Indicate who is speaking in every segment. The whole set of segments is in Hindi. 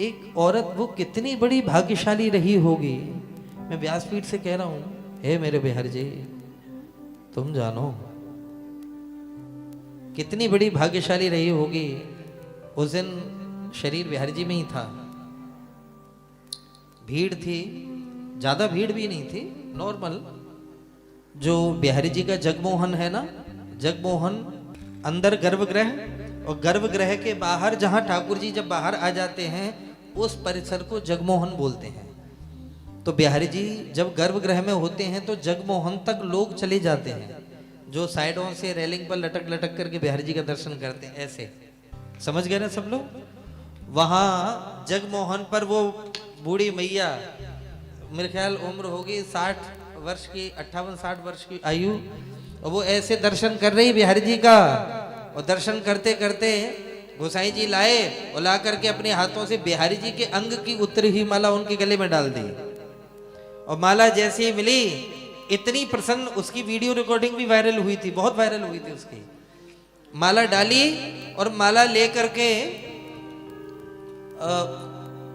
Speaker 1: एक औरत वो कितनी बड़ी भाग्यशाली रही होगी। मैं व्यासपीठ से कह रहा हूं, हे मेरे बिहार जी, तुम जानो कितनी बड़ी भाग्यशाली रही होगी। उस दिन शरीर बिहार जी में ही था, भीड़ थी, ज्यादा भीड़ भी नहीं थी, नॉर्मल। जो बिहारी जी का जगमोहन है ना, जगमोहन अंदर गर्भगृह, और गर्भगृह के बाहर जहां ठाकुर जी जब बाहर आ जाते हैं उस परिसर को जगमोहन बोलते हैं। तो बिहारी जी जब गर्भगृह में होते हैं तो जगमोहन तक लोग चले जाते हैं, जो साइडों से रेलिंग पर लटक लटक करके बिहारी जी का दर्शन करते हैं, ऐसे समझ गए ना सब लोग। वहां जगमोहन पर वो बूढ़ी मैया, मेरे ख्याल उम्र होगी 60 वर्ष की, 58-60 वर्ष की आयु, और वो ऐसे दर्शन कर रही बिहारी जी का। और दर्शन करते करते गोसाई जी लाए और ला करके अपने हाथों से बिहारी जी के अंग की उतरी हुई माला उनके गले में डाल दी। और माला जैसे ही मिली, इतनी प्रसन्न, उसकी वीडियो रिकॉर्डिंग भी वायरल हुई थी, बहुत वायरल हुई थी उसकी। माला डाली और माला लेकर के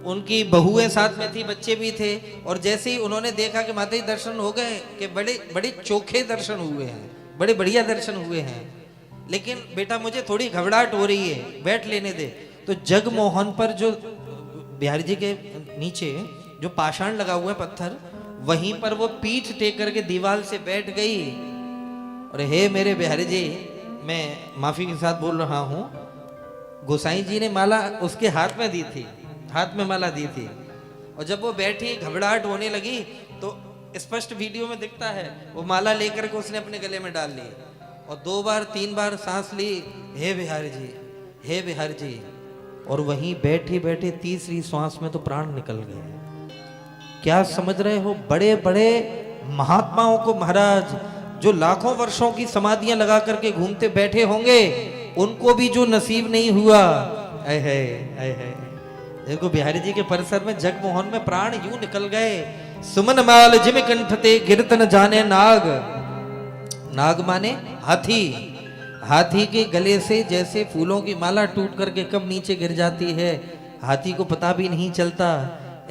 Speaker 1: उनकी बहुएं साथ में थी, बच्चे भी थे। और जैसे ही उन्होंने देखा कि माता जी दर्शन हो गए, कि बड़े बड़े चोखे दर्शन हुए हैं, बड़े बढ़िया दर्शन हुए हैं, लेकिन बेटा मुझे थोड़ी घबराहट हो रही है, बैठ लेने दे। तो जगमोहन पर जो बिहारी जी के नीचे जो पाषाण लगा हुआ है पत्थर, वहीं पर वो पीठ टेक करके दीवार से बैठ गई। और हे मेरे बिहारी जी, मैं माफी के साथ बोल रहा हूं, गोसाई जी ने माला उसके हाथ में दी थी, हाथ में माला दी थी। और जब वो बैठी, घबराहट होने लगी, तो स्पष्ट वीडियो में दिखता है वो माला लेकर के उसने अपने गले में डाल ली और 2 बार 3 बार सांस ली, हे बिहारी जी, हे बिहारी जी। और वहीं बैठे बैठे तीसरी श्वास में तो प्राण निकल गए। क्या समझ रहे हो, बड़े बड़े महात्माओं को महाराज, जो लाखों वर्षों की समाधियां लगा करके घूमते बैठे होंगे, उनको भी जो नसीब नहीं हुआ, ऐ है। देखो बिहारी जी के परिसर में जगमोहन में प्राण यूं निकल गए। सुमन माल जिम कंठते गिरतन जाने नाग, नाग माने हाथी, हाथी के गले से जैसे फूलों की माला टूट करके कब नीचे गिर जाती है, हाथी को पता भी नहीं चलता,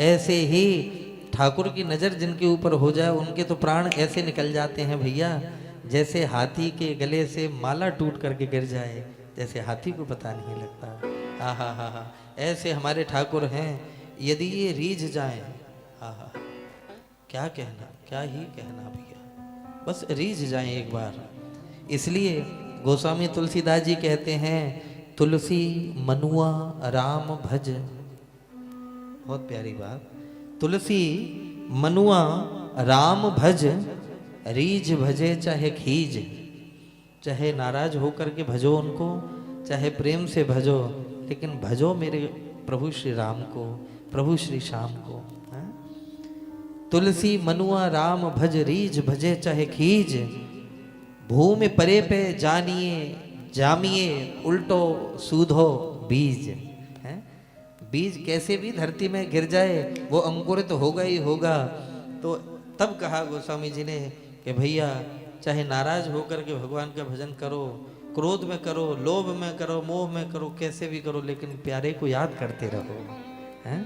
Speaker 1: ऐसे ही ठाकुर की नजर जिनके ऊपर हो जाए उनके तो प्राण ऐसे निकल जाते हैं भैया, जैसे हाथी के गले से माला टूट करके गिर जाए, जैसे हाथी को पता नहीं लगता। हा, ऐसे हमारे ठाकुर हैं। यदि ये रीझ जाए, हा, क्या कहना, क्या ही कहना भैया, बस रीझ जाए एक बार। इसलिए गोस्वामी तुलसीदास जी कहते हैं, तुलसी मनुआ राम भज, बहुत प्यारी बात। तुलसी मनुआ राम भज, रीझ भजे चाहे खीज। चाहे नाराज होकर के भजो उनको, चाहे प्रेम से भजो, लेकिन भजो मेरे प्रभु श्री राम को, प्रभु श्री श्याम को। तुलसी मनुआ राम भज, रीझ भजे चाहे खीज। भूमि परे पे जानिए जामिए, उल्टो सूधो बीज। है बीज कैसे भी धरती में गिर जाए वो अंकुरित तो होगा ही होगा। तो तब कहा गोस्वामी जी ने कि भैया चाहे नाराज होकर के भगवान का भजन करो, क्रोध में करो, लोभ में करो, मोह में करो, कैसे भी करो, लेकिन प्यारे को याद करते रहो। हैं